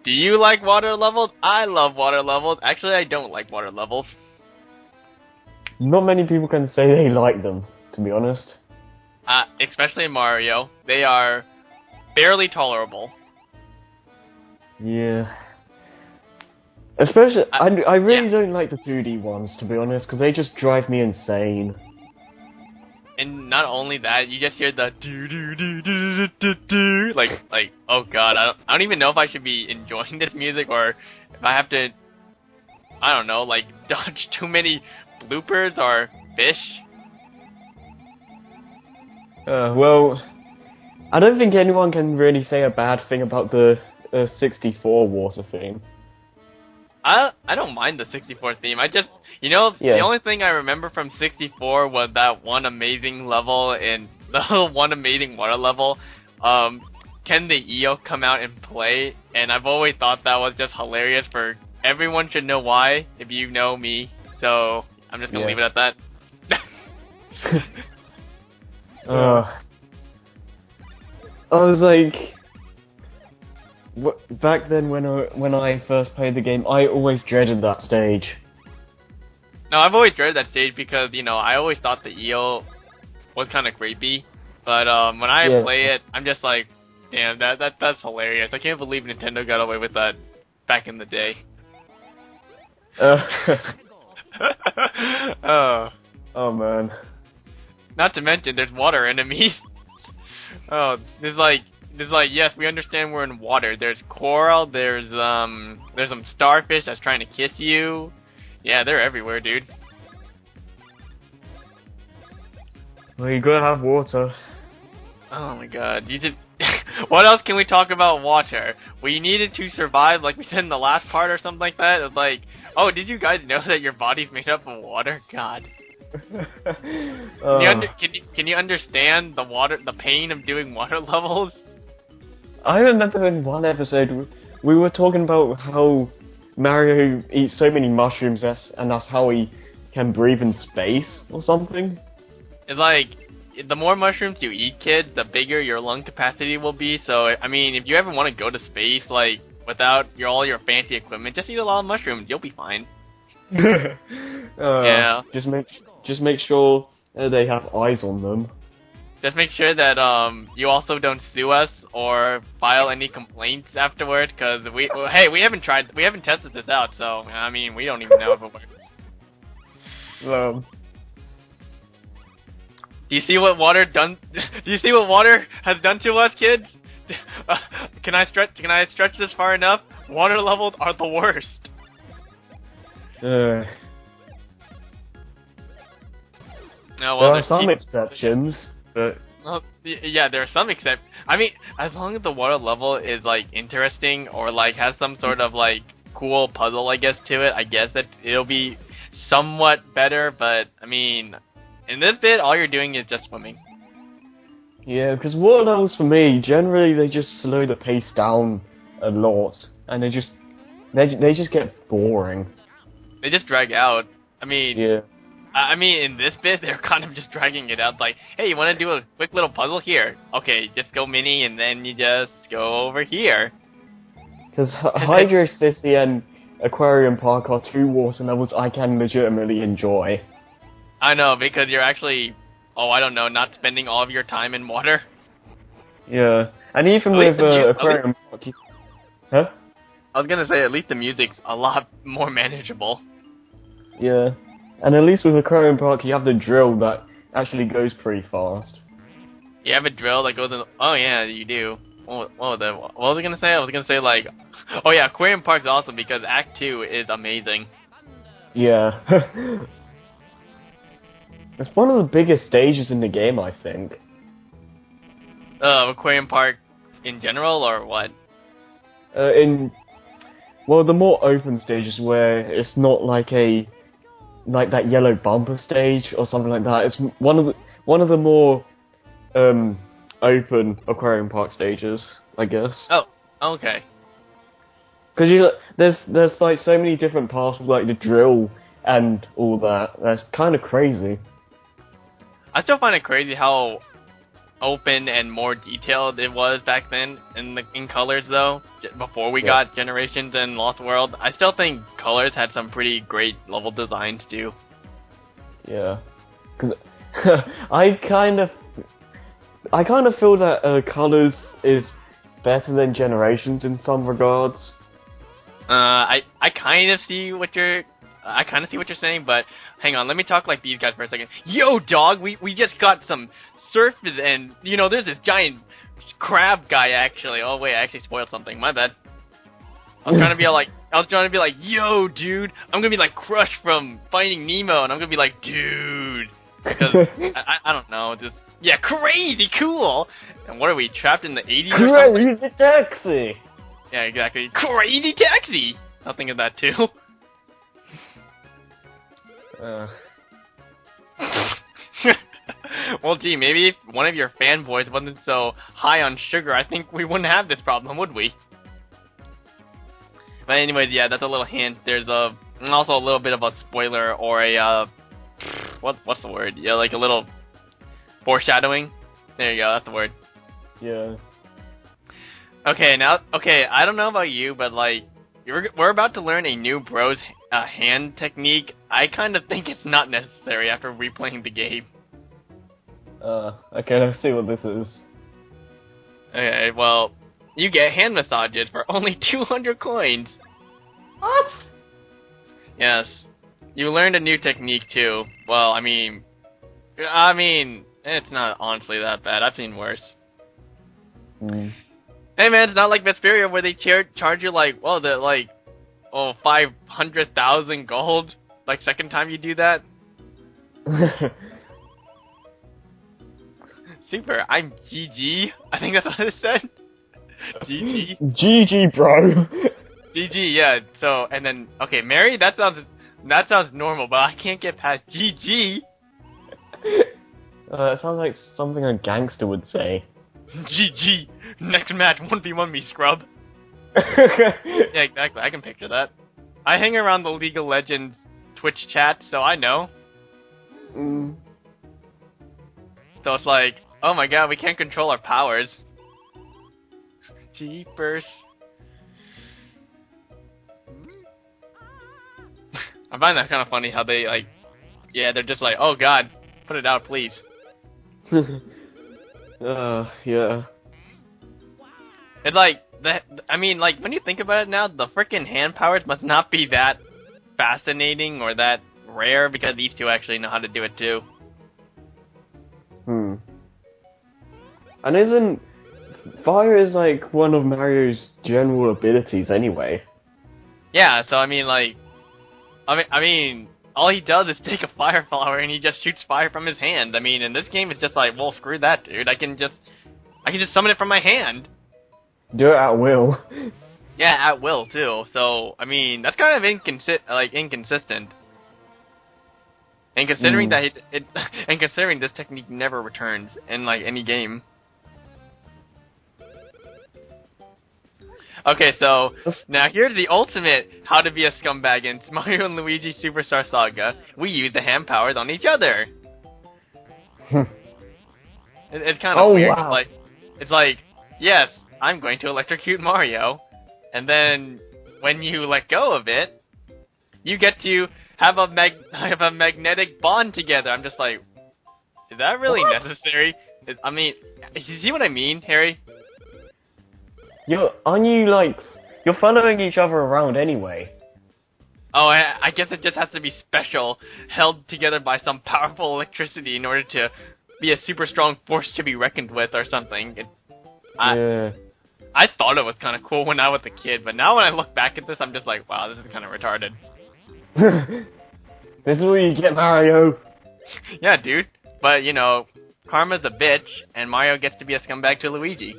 Do you like water levels? I love water levels. Actually, I don't like water levels. Not many people can say they like them, to be honest. Especially in Mario. They are barely tolerable. Yeah. Especially, I really don't like the 2D ones, to be honest, because they just drive me insane. And not only that, you just hear the do do do do do do, like oh god, I don't even know if I should be enjoying this music or if I have to, I don't know, like dodge too many bloopers or fish. Well, I don't think anyone can really say a bad thing about the 64 water theme. I don't mind the 64 theme. I just, the only thing I remember from 64 was that one amazing level in the one amazing water level. Can the EO come out and play? And I've always thought that was just hilarious. For everyone should know why if you know me. So I'm just gonna leave it at that. I was like, back then when I first played the game, I always dreaded that stage. No, I've always dreaded that stage because, I always thought the EO was kind of creepy. But when I play it, I'm just like, damn, that's hilarious. I can't believe Nintendo got away with that back in the day. Oh man. Not to mention, there's water enemies. Oh, there's like, yes, we understand we're in water. There's coral, there's some starfish that's trying to kiss you. Yeah, they're everywhere, dude. Well, you gotta have water. Oh my god, you just... What else can we talk about water? We needed to survive, like we said in the last part or something like that. It's like, oh, did you guys know that your body's made up of water? God. Can you understand the pain of doing water levels? I remember in one episode, we were talking about how Mario eats so many mushrooms, and that's how he can breathe in space, or something. It's like, the more mushrooms you eat, kids, the bigger your lung capacity will be, so, I mean, if you ever want to go to space, like, without all your fancy equipment, just eat a lot of mushrooms, you'll be fine. Yeah. Just make sure they have eyes on them. Just make sure that you also don't sue us or file any complaints afterwards, because we haven't tested this out, so I mean we don't even know if it works. Do you see what water done? Do you see what water has done to us, kids? Can I stretch this far enough? Water levels are the worst. No, well, there are some exceptions, but... Well, yeah, there are some exceptions. I mean, as long as the water level is, like, interesting, or, like, has some sort of, like, cool puzzle, I guess, to it, I guess that it'll be somewhat better, but, I mean, in this bit, all you're doing is just swimming. Yeah, because water levels, for me, generally, they just slow the pace down a lot, and they just get boring. They just drag out. I mean... Yeah. I mean, in this bit, they're kind of just dragging it out, like, hey, you want to do a quick little puzzle here? Okay, just go mini, and then you just go over here. Because Hydro City and Aquarium Park are two water levels I can legitimately enjoy. I know, because you're actually, I don't know, not spending all of your time in water. Yeah, and even with Aquarium Park... Huh? I was gonna say, at least the music's a lot more manageable. Yeah. And at least with Aquarium Park, you have the drill that actually goes pretty fast. You have a drill that goes in... Oh yeah, you do. What was I gonna say? I was gonna say, like... Oh yeah, Aquarium Park's awesome because Act 2 is amazing. Yeah. It's one of the biggest stages in the game, I think. Aquarium Park in general, or what? Well, the more open stages where it's not like that yellow bumper stage or something like that. It's one of the more open Aquarium Park stages, I guess. Oh, okay. Because there's like so many different parts of like the drill and all that. That's kind of crazy. I still find it crazy how open and more detailed it was back then in Colors though. Before we got Generations and Lost World, I still think Colors had some pretty great level designs too. Yeah, because I kind of feel that Colors is better than Generations in some regards. I kind of see what you're saying, but hang on, let me talk like these guys for a second. Yo, dog, we just got some surfers, and there's this giant crab guy actually. Oh wait, I actually spoiled something. My bad. I was trying to be like, yo, dude, I'm gonna be like Crush from Finding Nemo, and I'm gonna be like, dude, because I don't know, just crazy cool. And what are we, trapped in the 80s? Crazy taxi. Yeah, exactly. Crazy taxi. I'll think of that too. Well, gee, maybe if one of your fanboys wasn't so high on sugar, I think we wouldn't have this problem, would we? But anyways, yeah, that's a little hint. There's also a little bit of a spoiler or a what's the word? Yeah, like a little foreshadowing. There you go, that's the word. Yeah. Okay, I don't know about you, but like, we're about to learn a new bros hand technique. I kind of think it's not necessary after replaying the game. Okay, let's see what this is. Okay, well, you get hand massages for only 200 coins. What? Yes. You learned a new technique too. Well, I mean, it's not honestly that bad. I've seen worse. Hey man, it's not like Vesperia where they charge you like, 500,000 gold, like second time you do that. Super, I'm GG. I think that's what it said. GG. GG, bro. GG, yeah. So, and then, okay, Mary, that sounds normal, but I can't get past GG. It sounds like something a gangster would say. GG. Next match, 1v1 me, scrub. Yeah, exactly. I can picture that. I hang around the League of Legends Twitch chat, so I know. So it's like, oh my god, we can't control our powers. Jeepers. I find that kind of funny how they, like, they're just like, oh god, put it out, please. Yeah. It's like, when you think about it now, the frickin' hand powers must not be that fascinating or that rare, because these two actually know how to do it too. And isn't fire is like one of Mario's general abilities anyway? Yeah, so all he does is take a fire flower and he just shoots fire from his hand. In this game it's just like, well, screw that, dude. I can just summon it from my hand. Do it at will. Yeah, at will too. So that's kind of inconsistent. And considering that and considering this technique never returns in like any game. Okay, so now here's the ultimate how to be a scumbag in Mario and Luigi Superstar Saga. We use the hand powers on each other. It's kind of weird. Wow. It's like, yes, I'm going to electrocute Mario, and then when you let go of it, you get to have a magnetic bond together. I'm just like, is that really necessary? You see what I mean, Harry? You're following each other around anyway. Oh, I guess it just has to be special, held together by some powerful electricity in order to be a super strong force to be reckoned with or something. I thought it was kind of cool when I was a kid, but now when I look back at this, I'm just like, wow, this is kind of retarded. This is what you get, Mario. Yeah, dude. But, karma's a bitch, and Mario gets to be a scumbag to Luigi.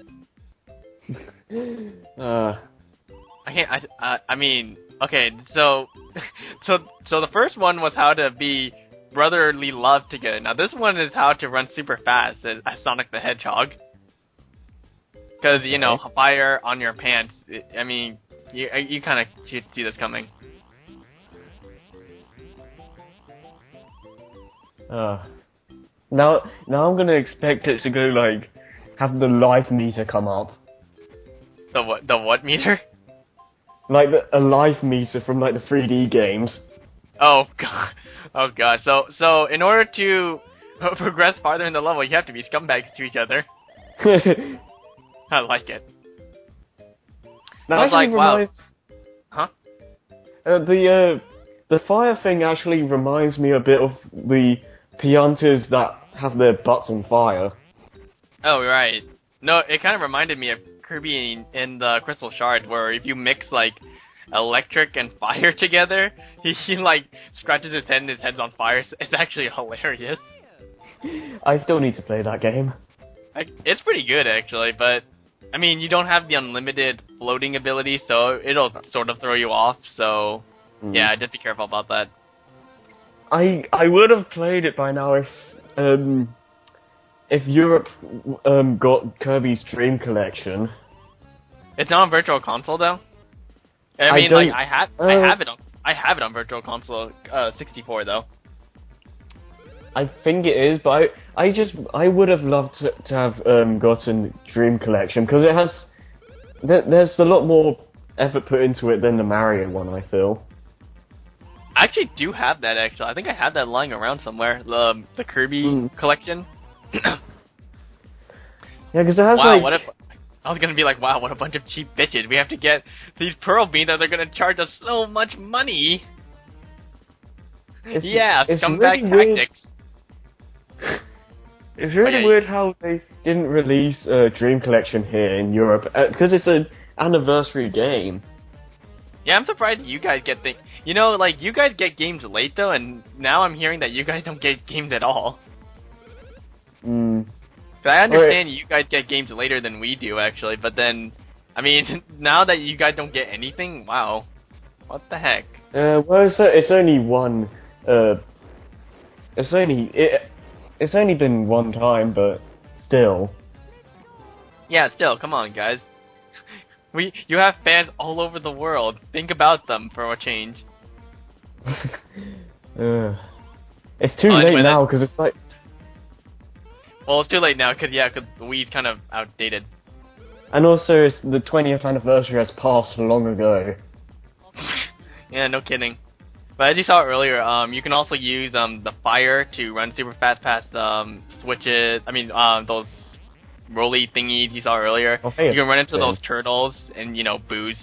Okay, so the first one was how to be brotherly love together. Now this one is how to run super fast as Sonic the Hedgehog. Because, fire on your pants, you kind of see this coming. Now I'm gonna expect it to go like have the life meter come up. The what? The what meter? Like a life meter from like the 3D games. Oh god. Oh god. So in order to progress farther in the level, you have to be scumbags to each other. I like it. That I was like, wow. Huh? The fire thing actually reminds me a bit of the piantas that have their butts on fire. Oh, right. No, it kind of reminded me of Kirby in the Crystal Shard, where if you mix, like, electric and fire together, he like, scratches his head and his head's on fire. It's actually hilarious. I still need to play that game. It's pretty good, actually, but, I mean, you don't have the unlimited floating ability, so it'll sort of throw you off, so, yeah, just be careful about that. I would have played it by now if Europe got Kirby's Dream Collection. It's not on Virtual Console though. I mean, like I have it on Virtual Console 64 though. I think it is, but I would have loved to have gotten Dream Collection because it has there's a lot more effort put into it than the Mario one, I feel. I actually do have that, actually. I think I have that lying around somewhere. The Kirby collection. Yeah, because it has I was gonna be like, wow, what a bunch of cheap bitches. We have to get these Pearl Beans and they're gonna charge us so much money. It's scumbag really tactics. It's really weird how they didn't release Dream Collection here in Europe, because it's an anniversary game. Yeah, I'm surprised you guys get things. You know, like, you guys get games late, though, and now I'm hearing that you guys don't get games at all. I understand you guys get games later than we do, actually, but then, I mean, now that you guys don't get anything, wow. What the heck? Well, it's only one, it's only been one time, but still. Yeah, still, come on, guys. You have fans all over the world. Think about them for a change. It's too late now, because it's like... Well, it's too late now, because the Wii's kind of outdated. And also, the 20th anniversary has passed long ago. Yeah, no kidding. But as you saw earlier, you can also use the fire to run super fast past switches. I mean, those rolly thingies you saw earlier. Okay, you can run into those turtles and, you know, booze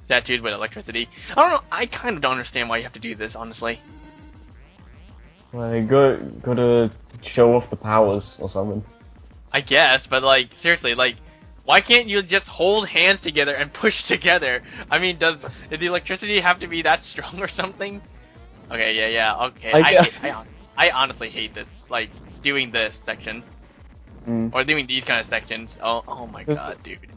statues with electricity. I don't know, I kind of don't understand why you have to do this, honestly. Well, you gotta show off the powers or something. I guess, but like, seriously, like, why can't you just hold hands together and push together? I mean, did the electricity have to be that strong or something? Okay, yeah, okay. I honestly hate this, like, doing this section. Or doing these kind of sections. Oh my god, dude.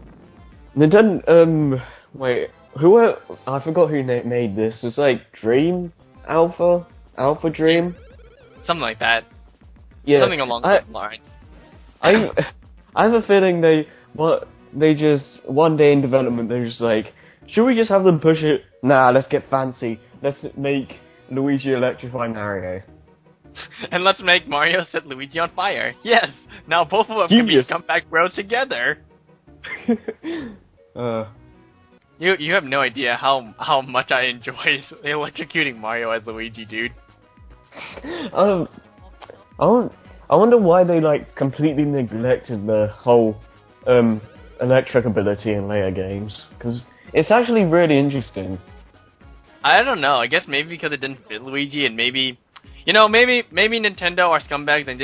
Nintendo, wait, I forgot who made this. It's like Dream? Alpha Dream? Something like that. Yeah. Something along those lines. I have a feeling they just, one day in development, they're just like, should we just have them push it? Nah, let's get fancy. Let's make Luigi electrify Mario. And let's make Mario set Luigi on fire. Yes! Now both of them can be scumbag bros together! You have no idea how much I enjoy electrocuting Mario as Luigi, dude. I wonder why they, like, completely neglected the whole, electric ability in later games. Because it's actually really interesting. I don't know, I guess maybe because it didn't fit Luigi, and maybe... You know, maybe Nintendo are scumbags and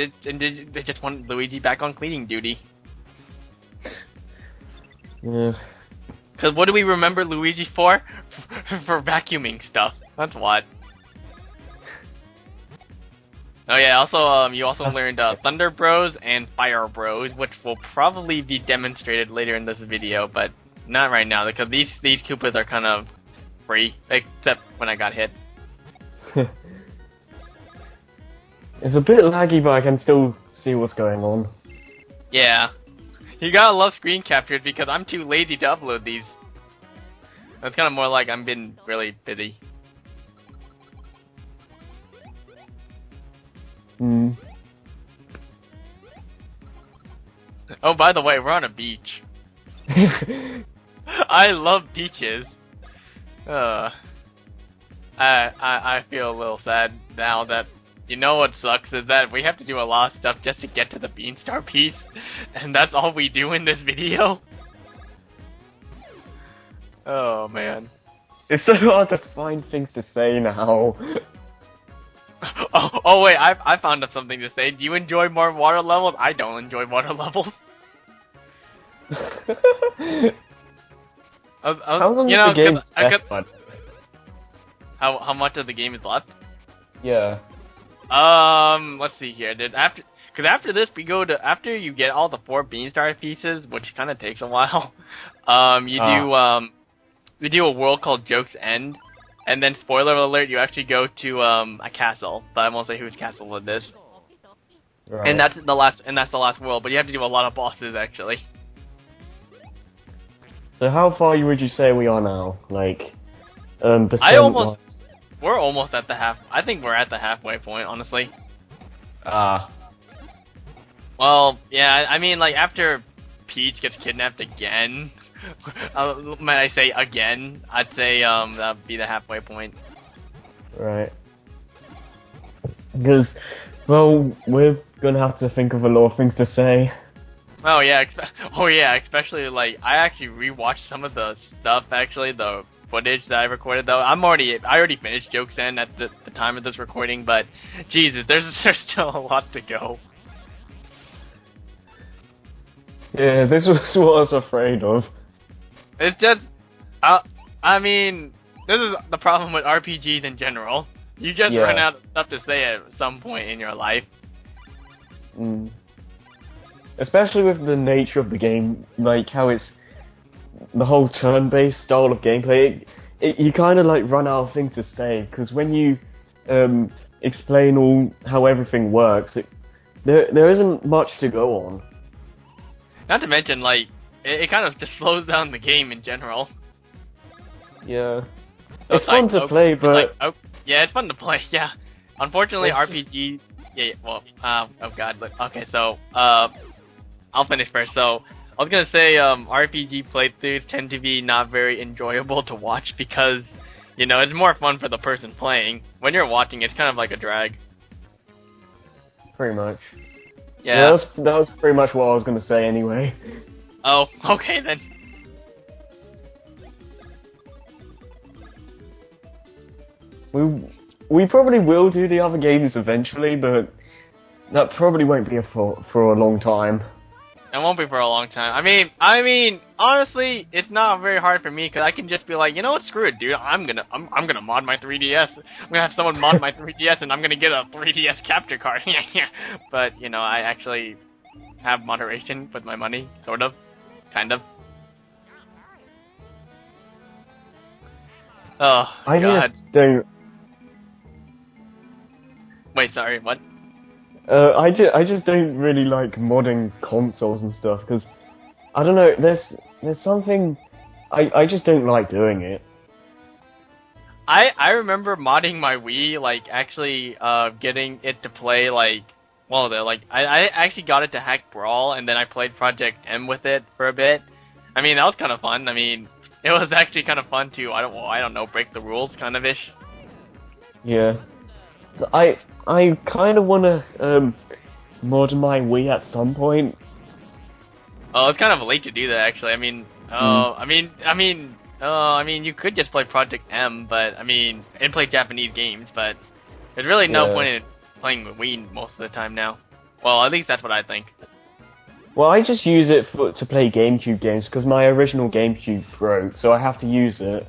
they just want Luigi back on cleaning duty. Yeah. Cause what do we remember Luigi for? For vacuuming stuff. That's what. Oh yeah, also you also learned Thunder Bros and Fire Bros, which will probably be demonstrated later in this video, but not right now because these Koopas are kind of free, except when I got hit. It's a bit laggy, but I can still see what's going on. Yeah. You gotta love screen captures because I'm too lazy to upload these. That's kind of more like I'm been really busy. Oh, by the way, we're on a beach. I love beaches. I feel a little sad now that, you know what sucks is that we have to do a lot of stuff just to get to the Beanstar piece, and that's all we do in this video. Oh man. It's so hard to find things to say now. Oh wait, I found something to say. Do you enjoy more water levels? I don't enjoy water levels. How long is the game left? How much of the game is left? Yeah. Let's see here. Because after this, we go to, after you get all the 4 Beanstar pieces, which kind of takes a while, you do a world called Joke's End, and then, spoiler alert, you actually go to, a castle, but I won't say whose castle it is. Right. And that's the last world, but you have to do a lot of bosses, actually. So how far would you say we are now? Like, we're almost at the I think we're at the halfway point, honestly. Well, yeah, I mean, like, after Peach gets kidnapped again, might I say again, I'd say, that'd be the halfway point. Right. Because, well, we're gonna have to think of a lot of things to say. Oh yeah, especially, like, I actually rewatched some of the stuff, actually, the footage that I recorded, though. I already finished Joke's End at the time of this recording, but Jesus, there's still a lot to go. Yeah, this was what I was afraid of. It's just, I mean, this is the problem with RPGs in general. You just run out of stuff to say at some point in your life. Mm. Especially with the nature of the game, like how it's the whole turn-based style of gameplay, you kind of like run out of things to say, because when you explain how everything works, there isn't much to go on. Not to mention, like, it kind of just slows down the game in general. Yeah. So it's fun to play, but... yeah, it's fun to play, yeah. Unfortunately, RPG... Yeah, well, oh god, okay, so, I'll finish first. So, I was gonna say, RPG playthroughs tend to be not very enjoyable to watch because, you know, it's more fun for the person playing. When you're watching, it's kind of like a drag. Pretty much. Yeah. That was pretty much what I was gonna say anyway. Oh, okay then. We probably will do the other games eventually, but that probably won't be for a long time. It won't be for a long time. I mean, honestly, it's not very hard for me because I can just be like, you know what, screw it, dude. I'm gonna mod my 3DS. I'm gonna have someone mod my 3DS, and I'm gonna get a 3DS capture card. But you know, I actually have moderation with my money, sort of, kind of. Oh I god. Just don't. Wait, sorry, what? I just don't really like modding consoles and stuff, because, I don't know, there's something, I just don't like doing it. I remember modding my Wii, like, actually, getting it to play, like, well, I actually got it to hack Brawl, and then I played Project M with it for a bit. I mean, that was kind of fun. I mean, it was actually kind of fun to, I don't know, break the rules, kind of ish. Yeah. I kind of want to mod my Wii at some point. Oh, it's kind of late to do that, actually. I mean, I mean, you could just play Project M, but and play Japanese games, but there's really no point in playing with Wii most of the time now. Well, at least that's what I think. Well, I just use it to play GameCube games because my original GameCube broke, so I have to use it.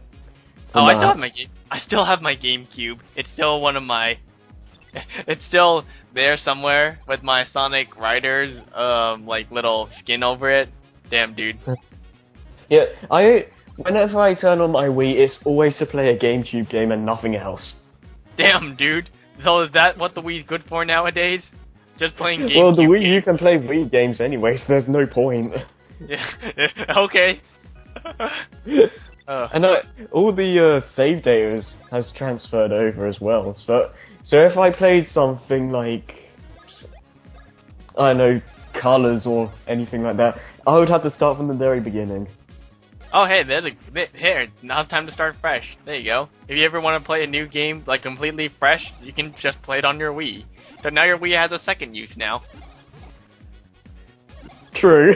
Oh, I still have my GameCube. It's still one of my. It's still there somewhere with my Sonic Riders, like little skin over it. Damn, dude. Yeah, whenever I turn on my Wii, it's always to play a GameCube game and nothing else. Damn, dude. So is that what the Wii's good for nowadays? Just playing GameCube Well, the Wii, games? you can play Wii games anyway, so there's no point. Yeah, okay. And all the save data has transferred over as well, so if I played something like, I don't know, colors or anything like that. I would have to start from the very beginning. Oh, hey, here, now it's time to start fresh. There you go. If you ever want to play a new game, like, completely fresh, you can just play it on your Wii. So now your Wii has a second use now. True.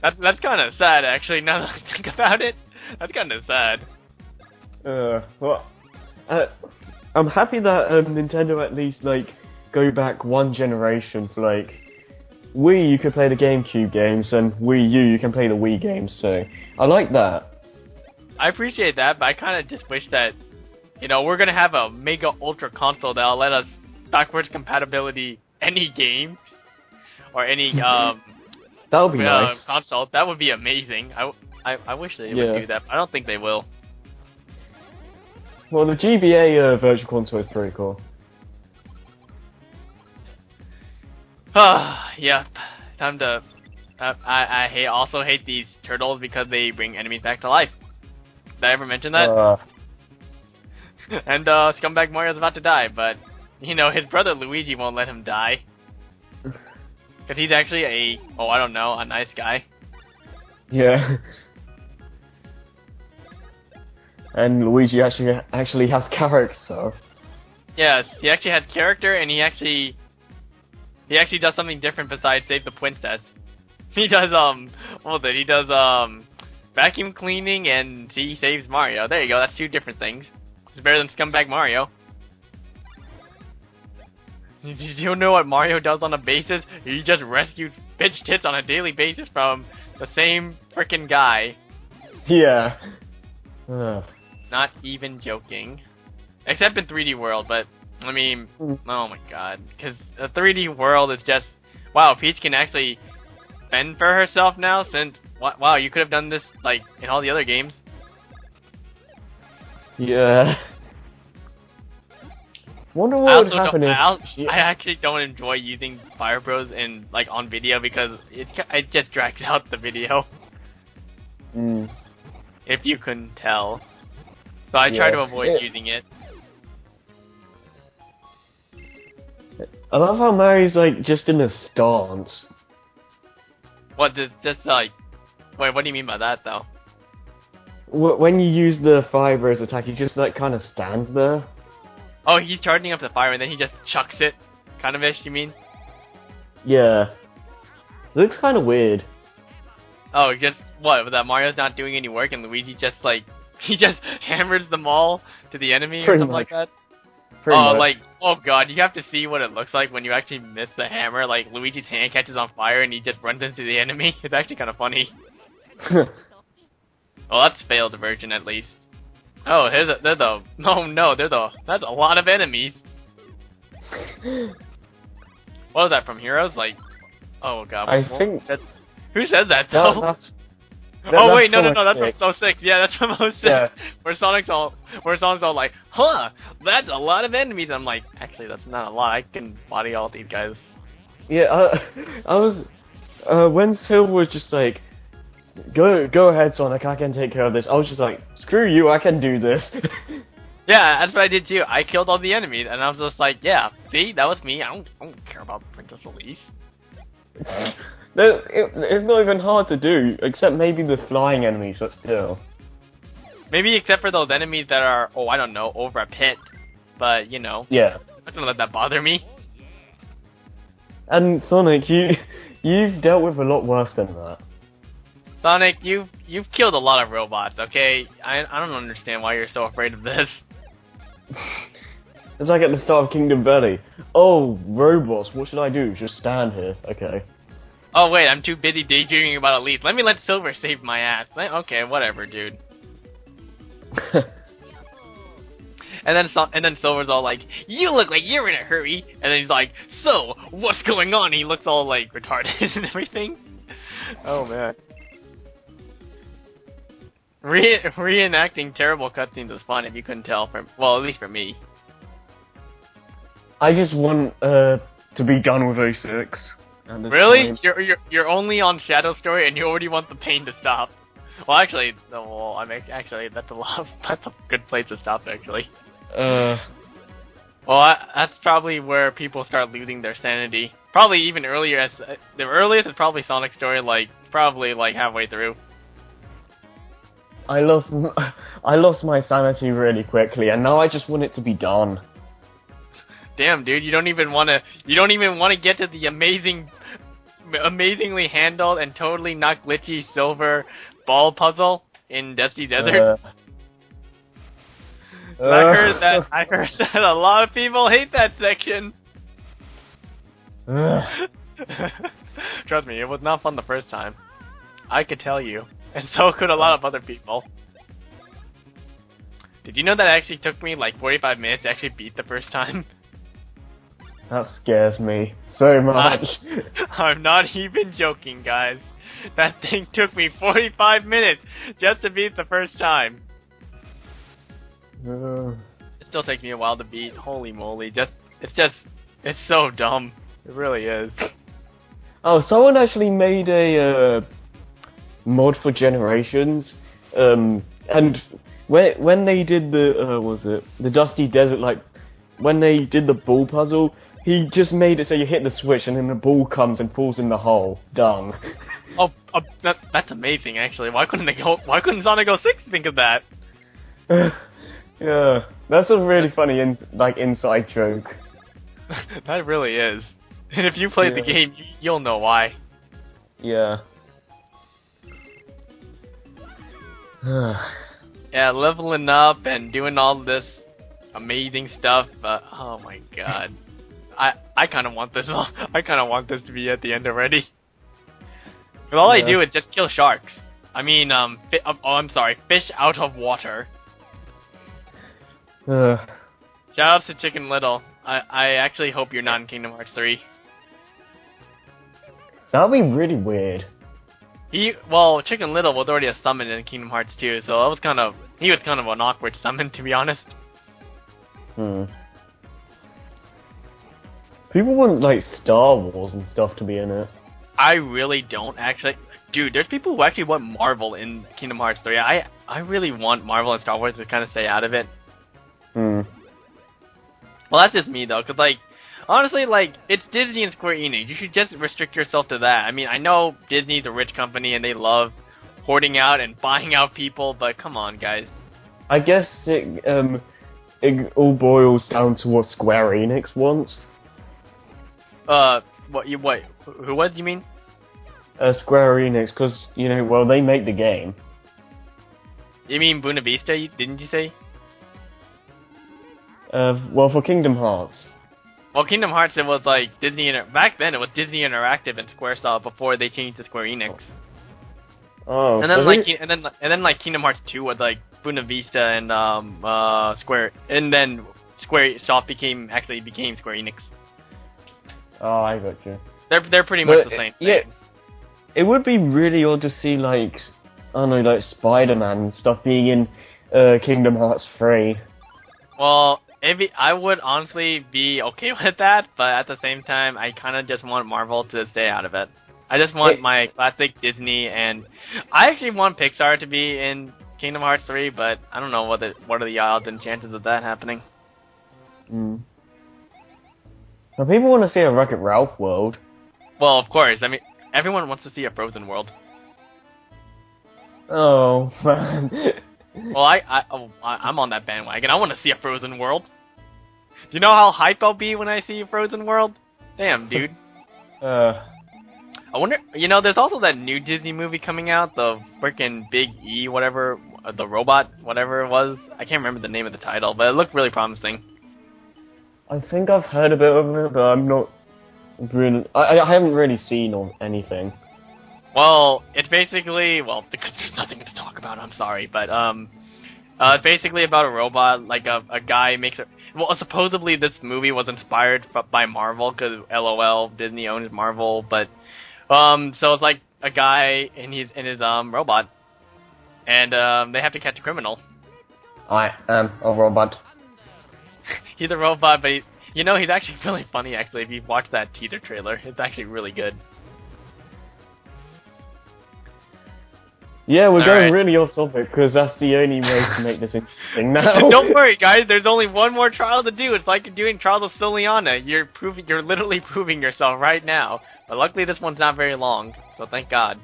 That's kind of sad, actually, now that I think about it. That's kind of sad. I'm happy that Nintendo at least, like, go back one generation for, like, Wii you could play the GameCube games, and Wii U you can play the Wii games, so I like that. I appreciate that, but I kind of just wish that, you know, we're gonna have a Mega Ultra console that'll let us backwards compatibility any games, or any, that would be nice. Console. That would be amazing. I wish they would do that, but I don't think they will. Well, the GBA Virtual Console is pretty cool. Yep. Time to... I also hate these turtles because they bring enemies back to life. Did I ever mention that? And Scumbag Mario's about to die, but, you know, his brother Luigi won't let him die. Because he's actually a nice guy. Yeah. And Luigi actually has character. Yes, he actually has character, and he actually does something different besides save the princess. He does, he does, vacuum cleaning, and he saves Mario. There you go, that's two different things. It's better than Scumbag Mario. You know what Mario does on a basis? He just rescues bitch tits on a daily basis from the same frickin' guy. Yeah. Not even joking. Except in 3D World, but, I mean, oh my god. Because the 3D World is just... Wow, Peach can actually fend for herself now, since... Wow, you could have done this, like, in all the other games. Yeah. Wonder what would happen if... I actually don't enjoy using Fire Bros in, like, on video, because it just drags out the video. If you couldn't tell. So I try to avoid using it. I love how Mario's like just in a stance. What, just like... Wait, what do you mean by that though? When you use the Fire Bros attack, he just like kind of stands there. Oh, he's charging up the fire and then he just chucks it? Kind of ish, you mean? Yeah. It looks kind of weird. Oh, just what? That Mario's not doing any work and Luigi just like... He just hammers them all to the enemy or something like that? Like, oh god, you have to see what it looks like when you actually miss the hammer. Like, Luigi's hand catches on fire and he just runs into the enemy. It's actually kind of funny. Well, that's failed version at least. Oh, that's a lot of enemies. What was that from Heroes? Like, oh god. Who said that though? Oh wait, no, that's from So 6. Yeah, that's from 06. Yeah. Where Sonic's all like, huh, that's a lot of enemies. I'm like, actually, that's not a lot. I can body all these guys. Yeah, I was, when Phil was just like, go ahead, Sonic, I can take care of this. I was just like, screw you, I can do this. Yeah, that's what I did too. I killed all the enemies, and I was just like, yeah, see, that was me. I don't care about Princess Elise. It's not even hard to do, except maybe the flying enemies, but still. Maybe except for those enemies that are, I don't know, over a pit. But, you know. Yeah. I'm not gonna let that bother me. And Sonic, you've dealt with a lot worse than that. Sonic, you've killed a lot of robots, okay? I don't understand why you're so afraid of this. It's like at the start of Kingdom Valley. Oh, robots, what should I do? Just stand here. Okay. Oh wait, I'm too busy daydreaming about Elise. Let me let Silver save my ass. Okay, whatever, dude. And then Silver's all like, "You look like you're in a hurry." And then he's like, "So, what's going on?" He looks all like retarded and everything. Oh man. Reenacting terrible cutscenes is fun if you couldn't tell from, well, at least for me. I just want to be done with 06. Really? Point. You're only on Shadow Story and you already want the pain to stop. Well, actually, actually that's a good place to stop actually. Well, that's probably where people start losing their sanity. Probably even earlier. As the earliest is probably Sonic Story, probably halfway through. I lost my sanity really quickly, and now I just want it to be done. Damn, dude, you don't even want to get to the amazingly handled and totally not glitchy silver ball puzzle in Dusty Desert. I heard that a lot of people hate that section. Trust me, it was not fun the first time. I could tell you, and so could a lot of other people. Did you know that it actually took me 45 minutes to actually beat the first time? That scares me so much. I'm not even joking, guys. That thing took me 45 minutes just to beat the first time. It still takes me a while to beat. Holy moly! It's so dumb. It really is. Oh, someone actually made a mod for Generations, and when they did the Dusty Desert, when they did the ball puzzle, he just made it so you hit the switch and then the ball comes and falls in the hole. Dung. That's amazing. Actually, why couldn't Sonic 06 think of that? Yeah, that's a really funny inside joke. That really is. And if you played the game, you'll know why. Yeah. Yeah, leveling up and doing all this amazing stuff, but oh my god. I kind of want this. I kind of want this to be at the end already. But all I do is just kill sharks. I mean, I'm sorry, fish out of water. Shout out to Chicken Little. I actually hope you're not in Kingdom Hearts 3. That'd be really weird. Chicken Little was already a summon in Kingdom Hearts 2, so he was kind of an awkward summon, to be honest. People want Star Wars and stuff to be in it. I really don't actually. Dude, there's people who actually want Marvel in Kingdom Hearts 3. I really want Marvel and Star Wars to kind of stay out of it. Well, that's just me though, cause honestly, it's Disney and Square Enix. You should just restrict yourself to that. I mean, I know Disney's a rich company and they love hoarding out and buying out people, but come on, guys. I guess it all boils down to what Square Enix wants. What do you mean? Square Enix, because, they make the game. You mean Buena Vista, didn't you say? For Kingdom Hearts. Well, Kingdom Hearts, it was Disney, back then it was Disney Interactive and Squaresoft before they changed to Square Enix. Oh. And then Kingdom Hearts 2 was Buena Vista and Square, and then Squaresoft became Square Enix. Oh, I got you. They're pretty much the same thing. Yeah, it would be really odd to see Spider-Man and stuff being in Kingdom Hearts 3. Well, I would honestly be okay with that, but at the same time, I kind of just want Marvel to stay out of it. I just want my classic Disney, and I actually want Pixar to be in Kingdom Hearts 3, but I don't know what are the odds and chances of that happening. Now, people want to see a Wreck-It Ralph world. Well, of course. I mean, everyone wants to see a Frozen world. Oh, man. Well, I'm on that bandwagon. I want to see a Frozen world. Do you know how hype I'll be when I see a Frozen world? Damn, dude. I wonder, there's also that new Disney movie coming out, the frickin' Big E, whatever, the robot, whatever it was. I can't remember the name of the title, but it looked really promising. I think I've heard a bit of it, but I'm not really... I haven't really seen anything. Well, it's basically... Well, because there's nothing to talk about, I'm sorry, but, it's basically about a robot, a guy makes a... Well, supposedly this movie was inspired by Marvel, because LOL, Disney owns Marvel, but, so it's a guy in his robot, and, they have to catch a criminal. I am a robot. He's a robot, but he's actually really funny, actually, if you watch that teaser trailer. It's actually really good. Yeah, we're going right. really off topic because that's the only way to make this interesting now. Don't worry, guys. There's only one more trial to do. It's like doing Trials of Soliana. You're literally proving yourself right now. But luckily, this one's not very long, so thank God.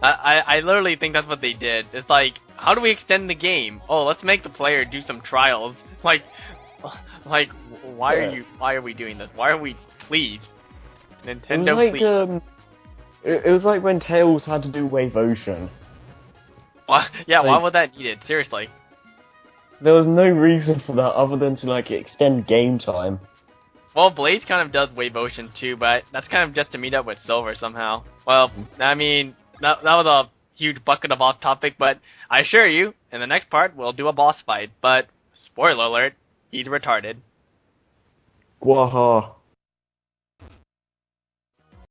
I literally think that's what they did. It's like, how do we extend the game? Oh, let's make the player do some trials. Like, why are we doing this? Why are we, please, Nintendo, please. It was like when Tails had to do Wave Ocean. Yeah, why would that need it? Seriously. There was no reason for that other than to, like, extend game time. Well, Blaze kind of does Wave Ocean too, but that's kind of just to meet up with Silver somehow. Well, I mean, that was a huge bucket of off topic, but I assure you, in the next part, we'll do a boss fight. But, spoiler alert, he's retarded. Gwaha.